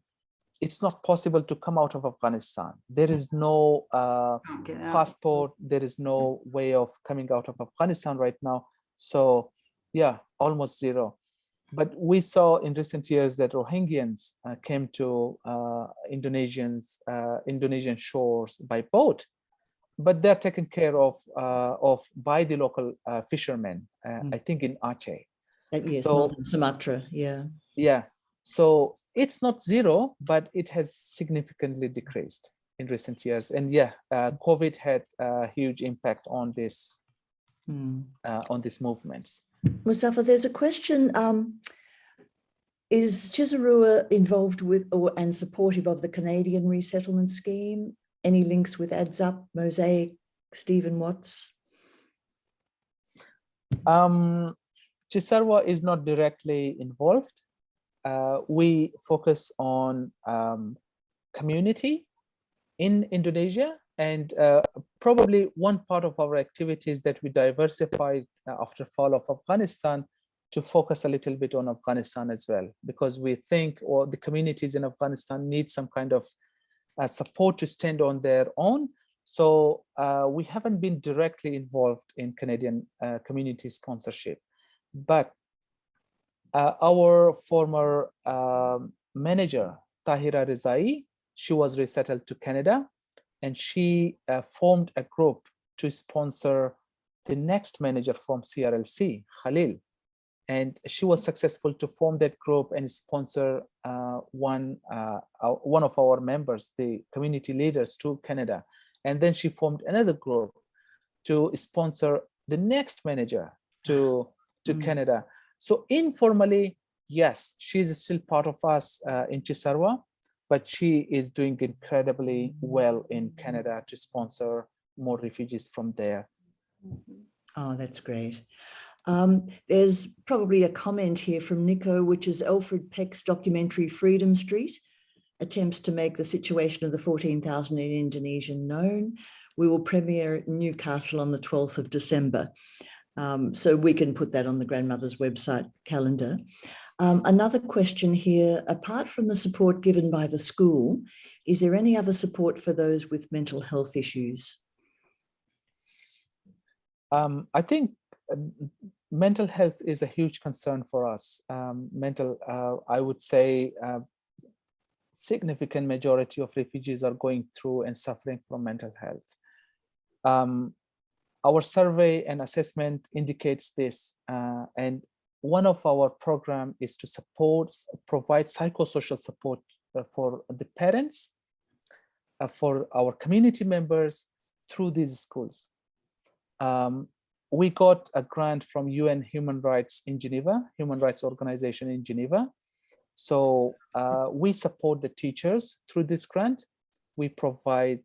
it's not possible to come out of Afghanistan. There is no passport. There is no way of coming out of Afghanistan right now. So yeah, almost zero. But we saw in recent years that Rohingyans came to Indonesian shores by boat, but they're taken care of by the local fishermen, I think in Aceh. Yes, So, northern Sumatra, yeah. Yeah, so it's not zero, but it has significantly decreased in recent years. And yeah, COVID had a huge impact on this, on these movements. Muzafar, there's a question. Is Cisarua involved with and supportive of the Canadian resettlement scheme? Any links with Adds Up, Mosaic, Stephen Watts? Cisarua is not directly involved. We focus on community in Indonesia, and probably one part of our activities that we diversified after fall of Afghanistan to focus a little bit on Afghanistan as well, because we think the communities in Afghanistan need some kind of support to stand on their own, So we haven't been directly involved in Canadian community sponsorship, but our former manager, Tahira Rizai, she was resettled to Canada, and she formed a group to sponsor the next manager from CRLC, Khalil. And she was successful to form that group and sponsor one of our members, the community leaders, to Canada. And then she formed another group to sponsor the next manager to Canada. So informally, yes, she's still part of us in Cisarua, but she is doing incredibly well in Canada to sponsor more refugees from there. Oh, that's great. There's probably a comment here from Nico, which is Alfred Peck's documentary Freedom Street attempts to make the situation of the 14,000 in Indonesia known. We will premiere in Newcastle on the 12th of December. So we can put that on the grandmother's website calendar. Another question here, apart from the support given by the school, is there any other support for those with mental health issues? I think mental health is a huge concern for us. I would say significant majority of refugees are going through and suffering from mental health. Our survey and assessment indicates this, and one of our program is to provide psychosocial support for the parents, for our community members through these schools. We got a grant from UN Human Rights in Geneva, Human Rights Organization in Geneva. So we support the teachers through this grant. We provide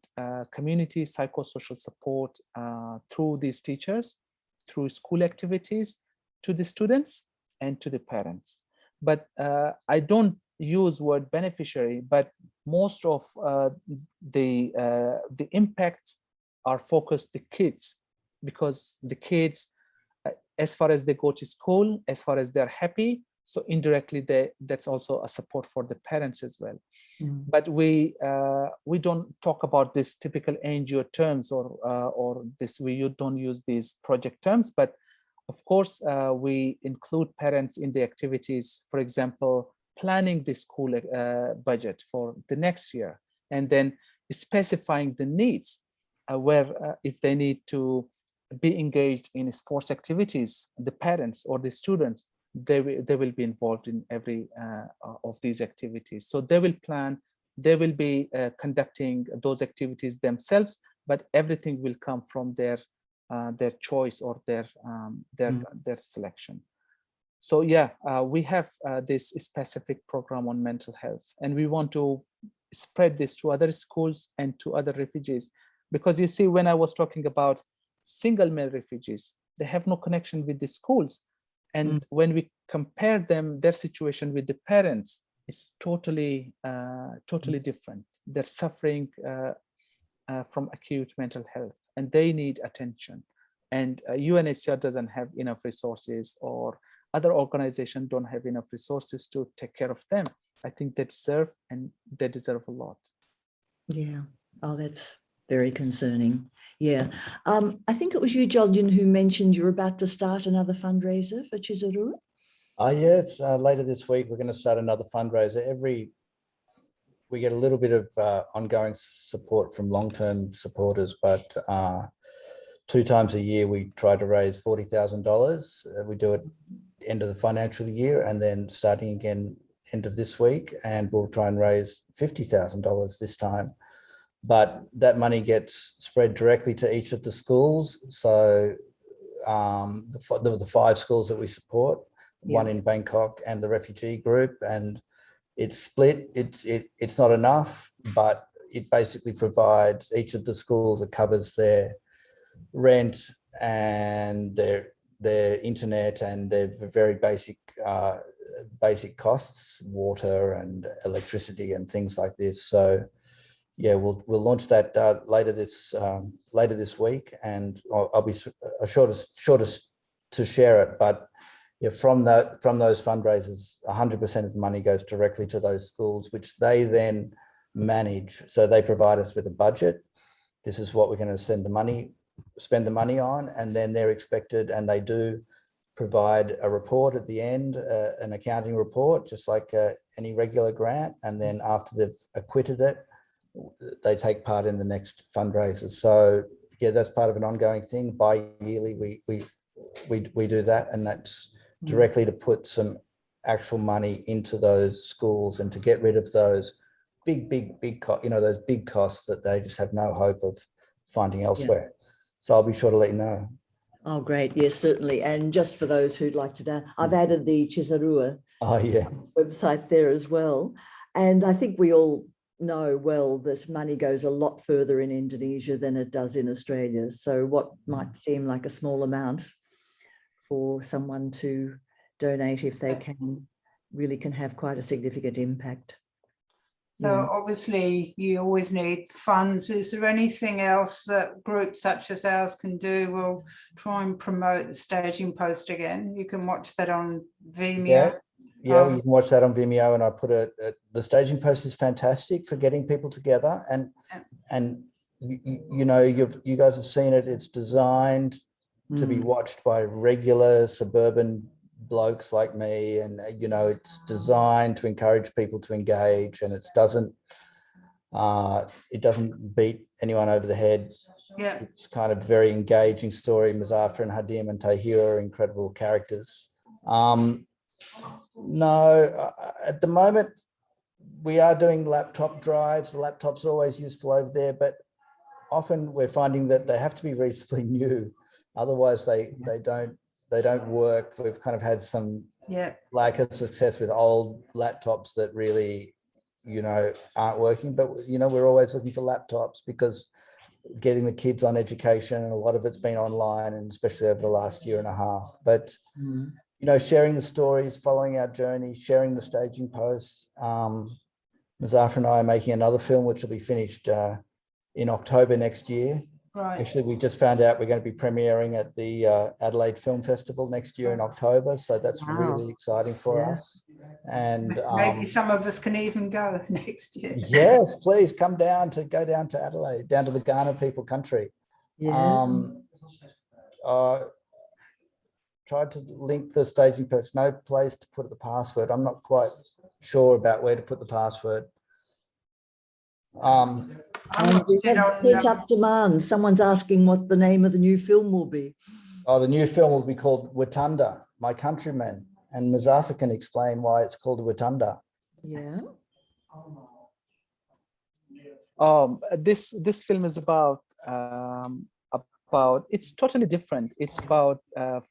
community psychosocial support through these teachers, through school activities, to the students and to the parents. But I don't use word beneficiary, but most of the impact are focused the kids, because the kids, as far as they go to school, as far as they're happy, so indirectly that's also a support for the parents as well. But we don't talk about this typical NGO terms or this, we don't use these project terms, but of course we include parents in the activities, for example, planning the school budget for the next year, and then specifying the needs where if they need to be engaged in sports activities, the parents or the students, they will be involved in every of these activities. So they will plan, they will be conducting those activities themselves, but everything will come from their choice or their selection. So yeah, we have this specific program on mental health, and we want to spread this to other schools and to other refugees, because you see, when I was talking about single male refugees, they have no connection with the schools. And when we compare their situation with the parents, it's totally different. They're suffering from acute mental health, and they need attention. And UNHCR doesn't have enough resources, or other organizations don't have enough resources to take care of them. I think they deserve a lot. Yeah. Oh, that's very concerning. Yeah. I think it was you, Jolyon, who mentioned you're about to start another fundraiser for Cisarua. Yes, later this week, we're going to start another fundraiser. We get a little bit of ongoing support from long-term supporters, but 2 times a year, we try to raise $40,000. We do it end of the financial year, and then starting again end of this week, and we'll try and raise $50,000 this time. But that money gets spread directly to each of the schools. So the 5 schools that we support, one in Bangkok and the refugee group, and it's split. It's not enough, but it basically provides each of the schools, it covers their rent and their internet and their very basic costs, water and electricity and things like this. So yeah, we'll launch that later this week, and I'll be shortest to share it. But yeah, from those fundraisers, 100% of the money goes directly to those schools, which they then manage. So they provide us with a budget. this is what we're going to spend the money on, and then they're expected, and they do provide a report at the end, an accounting report, just like any regular grant. And then after they've acquitted it, they take part in the next fundraiser. So yeah, that's part of an ongoing thing. Bi-yearly, we do that, and that's directly to put some actual money into those schools and to get rid of those big those big costs that they just have no hope of finding elsewhere. So I'll be sure to let you know. Oh, great. Yes, certainly. And just for those who'd like to know, I've added the Cisarua website there as well. And I think we all know well that money goes a lot further in Indonesia than it does in Australia. So what might seem like a small amount for someone to donate, if they can, really can have quite a significant impact. So obviously you always need funds. Is there anything else that groups such as ours can do? We'll try and promote the Staging Post again. You can watch that on Vimeo. Yeah, you can watch that on Vimeo, and I put the Staging Post is fantastic for getting people together, and you know, you guys have seen it. It's designed to be watched by regular suburban blokes like me, and you know, it's designed to encourage people to engage, and it doesn't beat anyone over the head. Yeah, it's kind of very engaging story. Muzafar and Hadim and Tahir are incredible characters. No, at the moment we are doing laptop drives. The laptop's always useful over there, but often we're finding that they have to be reasonably new, otherwise they don't work. We've kind of had some lack of success with old laptops that really, you know, aren't working. But you know, we're always looking for laptops because getting the kids on education, and a lot of it's been online, and especially over the last year and a half. But you know, sharing the stories, following our journey, sharing the Staging Post. Muzafar and I are making another film which will be finished in October next year. right. Actually, we just found out we're going to be premiering at the Adelaide Film Festival next year in October. So that's really exciting for us. And maybe some of us can even go next year. Yes, please go down to Adelaide, down to the Ghana people country. Tried to link the Staging Post, no place to put the password. I'm not quite sure about where to put the password. Up demand. Someone's asking what the name of the new film will be. Oh, the new film will be called Watanda, My Countrymen, and Muzafar can explain why it's called Watanda. Yeah. This film is about it's totally different. It's about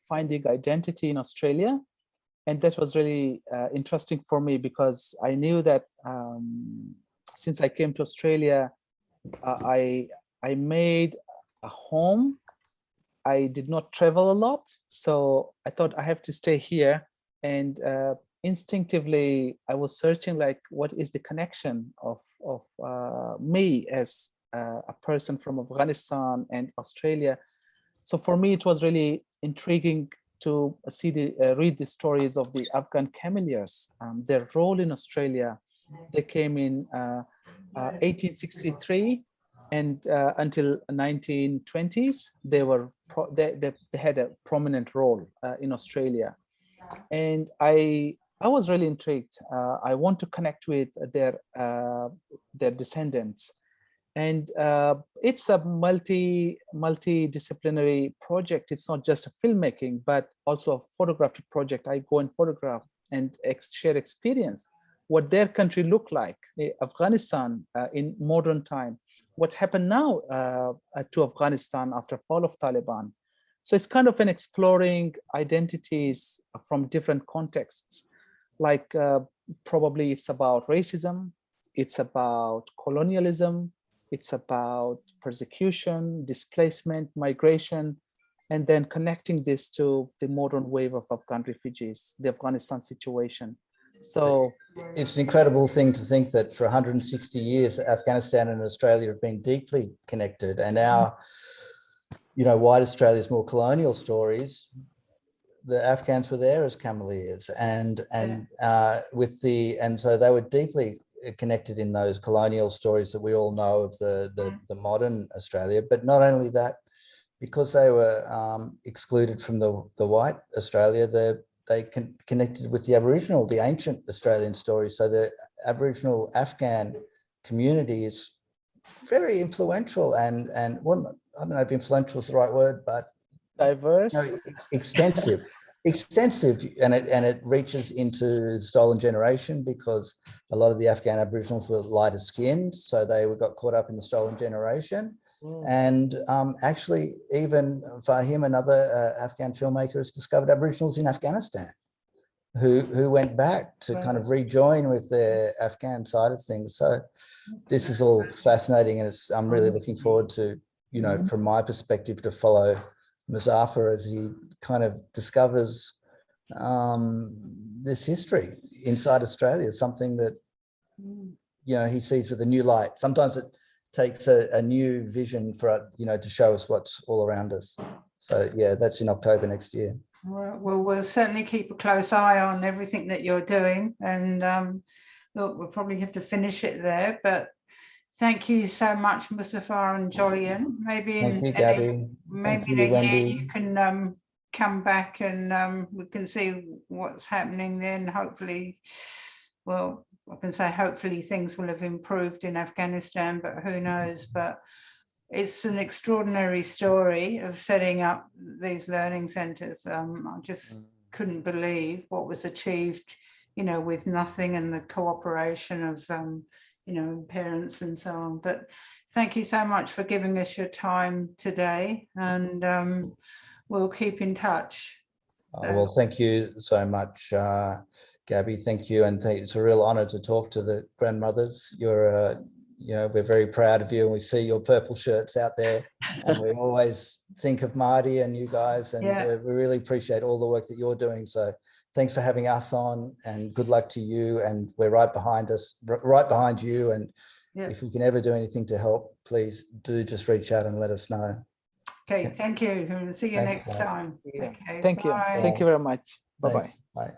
finding identity in Australia, and that was really interesting for me because I knew that since I came to Australia, I made a home. I did not travel a lot, so I thought I have to stay here. And instinctively, I was searching like, what is the connection of me as a person from Afghanistan and Australia? So for me, it was really intriguing to see read the stories of the Afghan cameliers, their role in Australia. They came in 1863 and until 1920s, they had a prominent role in Australia. And I was really intrigued. I want to connect with their descendants. And it's a multidisciplinary project. It's not just a filmmaking, but also a photography project. I go and photograph and share experience, what their country looked like, Afghanistan in modern time, what happened now to Afghanistan after fall of Taliban. So it's kind of an exploring identities from different contexts, like probably it's about racism, it's about colonialism, it's about persecution, displacement, migration, and then connecting this to the modern wave of Afghan refugees, the Afghanistan situation. So it's an incredible thing to think that for 160 years, Afghanistan and Australia have been deeply connected, and our, you know, white Australia's more colonial stories, the Afghans were there as cameliers, and so they were deeply connected in those colonial stories that we all know of the modern Australia. But not only that, because they were excluded from the white Australia, they connected with the Aboriginal, the ancient Australian story. So the Aboriginal Afghan community is very influential and well, I don't know if influential is the right word, but Diverse. Extensive, and it reaches into the stolen generation, because a lot of the Afghan Aboriginals were lighter skinned, so they got caught up in the stolen generation. And actually, even Fahim, another Afghan filmmaker, has discovered Aboriginals in Afghanistan who went back to kind of rejoin with their Afghan side of things. So this is all fascinating, and I'm really looking forward to, you know, from my perspective, to follow Muzafar as he kind of discovers this history inside Australia, something that, you know, he sees with a new light. Sometimes it takes a new vision for, you know, to show us what's all around us. So yeah, that's in October next year. Well, we'll certainly keep a close eye on everything that you're doing, and look, we'll probably have to finish it there, but thank you so much, Muzafar and Jolyon. Maybe Thank you, Gabby. maybe Thank you, in a year Wendy. you can come back and we can see what's happening then. Hopefully, well, I can say hopefully things will have improved in Afghanistan, but who knows? But it's an extraordinary story of setting up these learning centres. I just couldn't believe what was achieved, you know, with nothing, and the cooperation of you know, parents and so on. But thank you so much for giving us your time today, and we'll keep in touch. Well, thank you so much, Gabby. Thank you, and it's a real honour to talk to the grandmothers. You're, you know, we're very proud of you, and we see your purple shirts out there, and we always think of Marty and you guys, and we really appreciate all the work that you're doing. So thanks for having us on, and good luck to you. And we're right behind you. And if we can ever do anything to help, please do just reach out and let us know. Okay, thank you. See you next time. Yeah. Okay, Thank you. bye. Thank you very much. Bye-bye. Bye.